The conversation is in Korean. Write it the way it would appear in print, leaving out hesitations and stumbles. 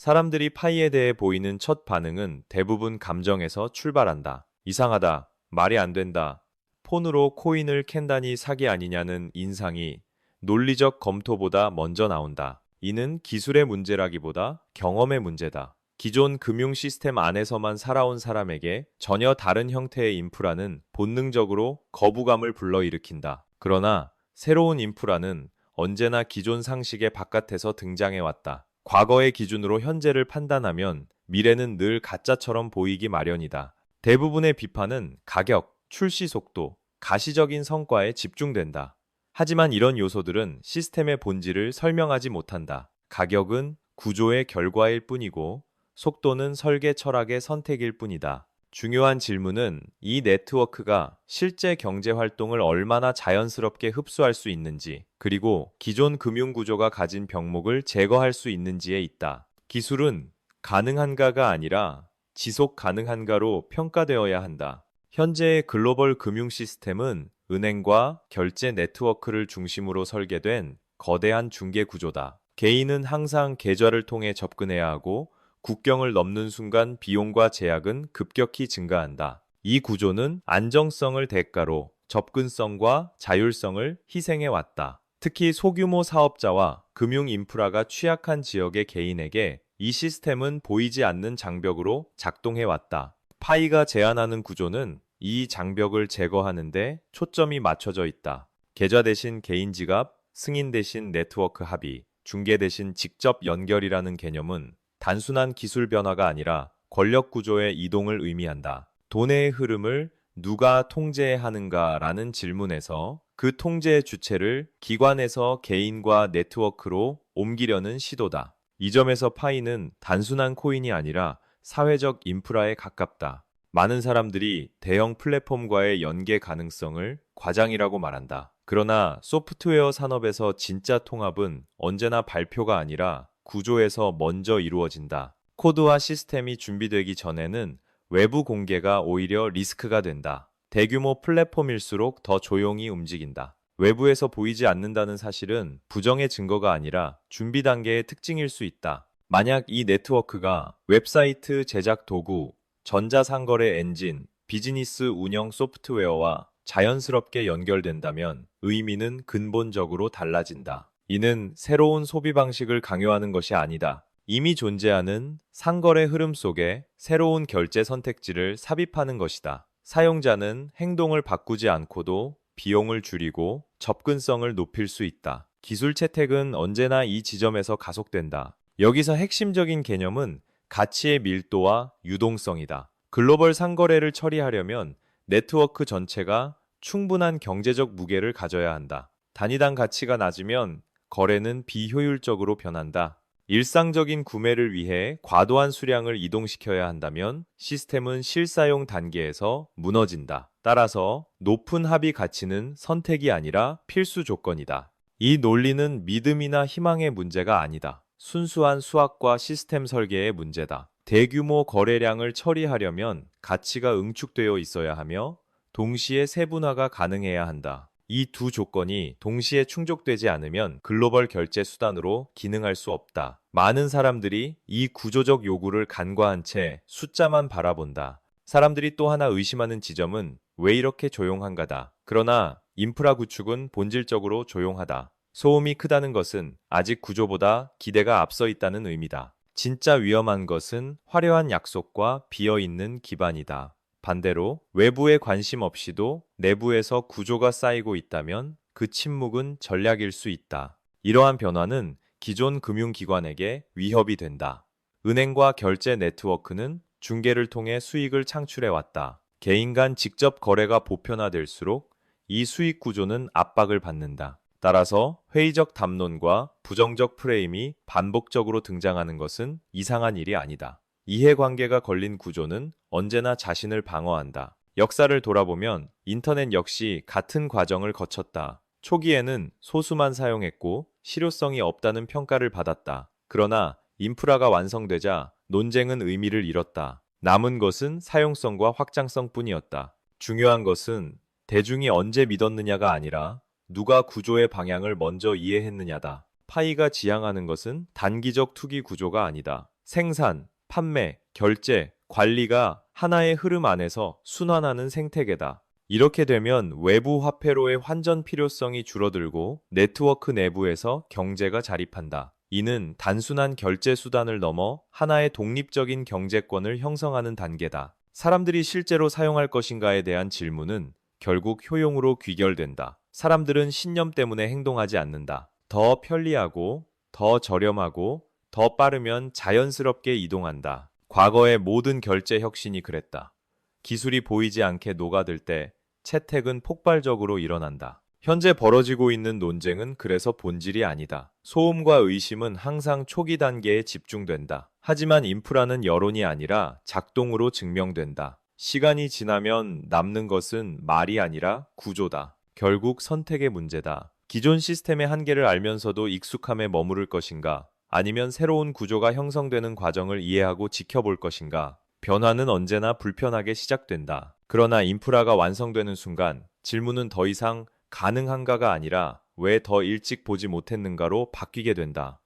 사람들이 파이에 대해 보이는 첫 반응은 대부분 감정에서 출발한다. 이상하다. 말이 안 된다. 폰으로 코인을 캔다니 사기 아니냐는 인상이 논리적 검토보다 먼저 나온다. 이는 기술의 문제라기보다 경험의 문제다. 기존 금융 시스템 안에서만 살아온 사람에게 전혀 다른 형태의 인프라는 본능적으로 거부감을 불러일으킨다. 그러나 새로운 인프라는 언제나 기존 상식의 바깥에서 등장해왔다. 과거의 기준으로 현재를 판단하면 미래는 늘 가짜처럼 보이기 마련이다. 대부분의 비판은 가격, 출시 속도, 가시적인 성과에 집중된다. 하지만 이런 요소들은 시스템의 본질을 설명하지 못한다. 가격은 구조의 결과일 뿐이고, 속도는 설계 철학의 선택일 뿐이다. 중요한 질문은 이 네트워크가 실제 경제 활동을 얼마나 자연스럽게 흡수할 수 있는지, 그리고 기존 금융 구조가 가진 병목을 제거할 수 있는지에 있다. 기술은 가능한가가 아니라 지속 가능한가로 평가되어야 한다. 현재의 글로벌 금융 시스템은 은행과 결제 네트워크를 중심으로 설계된 거대한 중개 구조다. 개인은 항상 계좌를 통해 접근해야 하고, 국경을 넘는 순간 비용과 제약은 급격히 증가한다. 이 구조는 안정성을 대가로 접근성과 자율성을 희생해 왔다. 특히 소규모 사업자와 금융 인프라가 취약한 지역의 개인에게 이 시스템은 보이지 않는 장벽으로 작동해 왔다. 파이가 제안하는 구조는 이 장벽을 제거하는데 초점이 맞춰져 있다. 계좌 대신 개인 지갑, 승인 대신 네트워크 합의, 중개 대신 직접 연결이라는 개념은 단순한 기술 변화가 아니라 권력 구조의 이동을 의미한다. 돈의 흐름을 누가 통제하는가라는 질문에서 그 통제의 주체를 기관에서 개인과 네트워크로 옮기려는 시도다. 이 점에서 파이는 단순한 코인이 아니라 사회적 인프라에 가깝다. 많은 사람들이 대형 플랫폼과의 연계 가능성을 과장이라고 말한다. 그러나 소프트웨어 산업에서 진짜 통합은 언제나 발표가 아니라 구조에서 먼저 이루어진다. 코드와 시스템이 준비되기 전에는 외부 공개가 오히려 리스크가 된다. 대규모 플랫폼일수록 더 조용히 움직인다. 외부에서 보이지 않는다는 사실은 부정의 증거가 아니라 준비 단계의 특징일 수 있다. 만약 이 네트워크가 웹사이트 제작 도구, 전자상거래 엔진, 비즈니스 운영 소프트웨어와 자연스럽게 연결된다면 의미는 근본적으로 달라진다. 이는 새로운 소비 방식을 강요하는 것이 아니다. 이미 존재하는 상거래 흐름 속에 새로운 결제 선택지를 삽입하는 것이다. 사용자는 행동을 바꾸지 않고도 비용을 줄이고 접근성을 높일 수 있다. 기술 채택은 언제나 이 지점에서 가속된다. 여기서 핵심적인 개념은 가치의 밀도와 유동성이다. 글로벌 상거래를 처리하려면 네트워크 전체가 충분한 경제적 무게를 가져야 한다. 단위당 가치가 낮으면 거래는 비효율적으로 변한다. 일상적인 구매를 위해 과도한 수량을 이동시켜야 한다면 시스템은 실사용 단계에서 무너진다. 따라서 높은 합의 가치는 선택이 아니라 필수 조건이다. 이 논리는 믿음이나 희망의 문제가 아니다. 순수한 수학과 시스템 설계의 문제다. 대규모 거래량을 처리하려면 가치가 응축되어 있어야 하며 동시에 세분화가 가능해야 한다. 이 두 조건이 동시에 충족되지 않으면 글로벌 결제 수단으로 기능할 수 없다. 많은 사람들이 이 구조적 요구를 간과한 채 숫자만 바라본다. 사람들이 또 하나 의심하는 지점은 왜 이렇게 조용한가다. 그러나 인프라 구축은 본질적으로 조용하다. 소음이 크다는 것은 아직 구조보다 기대가 앞서 있다는 의미다. 진짜 위험한 것은 화려한 약속과 비어있는 기반이다. 반대로 외부의 관심 없이도 내부에서 구조가 쌓이고 있다면 그 침묵은 전략일 수 있다. 이러한 변화는 기존 금융기관에게 위협이 된다. 은행과 결제 네트워크는 중개를 통해 수익을 창출해왔다. 개인 간 직접 거래가 보편화될수록 이 수익 구조는 압박을 받는다. 따라서 회의적 담론과 부정적 프레임이 반복적으로 등장하는 것은 이상한 일이 아니다. 이해관계가 걸린 구조는 언제나 자신을 방어한다. 역사를 돌아보면 인터넷 역시 같은 과정을 거쳤다. 초기에는 소수만 사용했고 실효성이 없다는 평가를 받았다. 그러나 인프라가 완성되자 논쟁은 의미를 잃었다. 남은 것은 사용성과 확장성뿐이었다. 중요한 것은 대중이 언제 믿었느냐가 아니라 누가 구조의 방향을 먼저 이해했느냐다. 파이가 지향하는 것은 단기적 투기 구조가 아니다. 생산, 판매, 결제, 관리가 하나의 흐름 안에서 순환하는 생태계다. 이렇게 되면 외부 화폐로의 환전 필요성이 줄어들고 네트워크 내부에서 경제가 자립한다. 이는 단순한 결제 수단을 넘어 하나의 독립적인 경제권을 형성하는 단계다. 사람들이 실제로 사용할 것인가에 대한 질문은 결국 효용으로 귀결된다. 사람들은 신념 때문에 행동하지 않는다. 더 편리하고, 더 저렴하고, 더 빠르면 자연스럽게 이동한다. 과거의 모든 결제 혁신이 그랬다. 기술이 보이지 않게 녹아들 때 채택은 폭발적으로 일어난다. 현재 벌어지고 있는 논쟁은 그래서 본질이 아니다. 소음과 의심은 항상 초기 단계에 집중된다. 하지만 인프라는 여론이 아니라 작동으로 증명된다. 시간이 지나면 남는 것은 말이 아니라 구조다. 결국 선택의 문제다. 기존 시스템의 한계를 알면서도 익숙함에 머무를 것인가? 아니면 새로운 구조가 형성되는 과정을 이해하고 지켜볼 것인가? 변화는 언제나 불편하게 시작된다. 그러나 인프라가 완성되는 순간 질문은 더 이상 가능한가가 아니라 왜 더 일찍 보지 못했는가로 바뀌게 된다.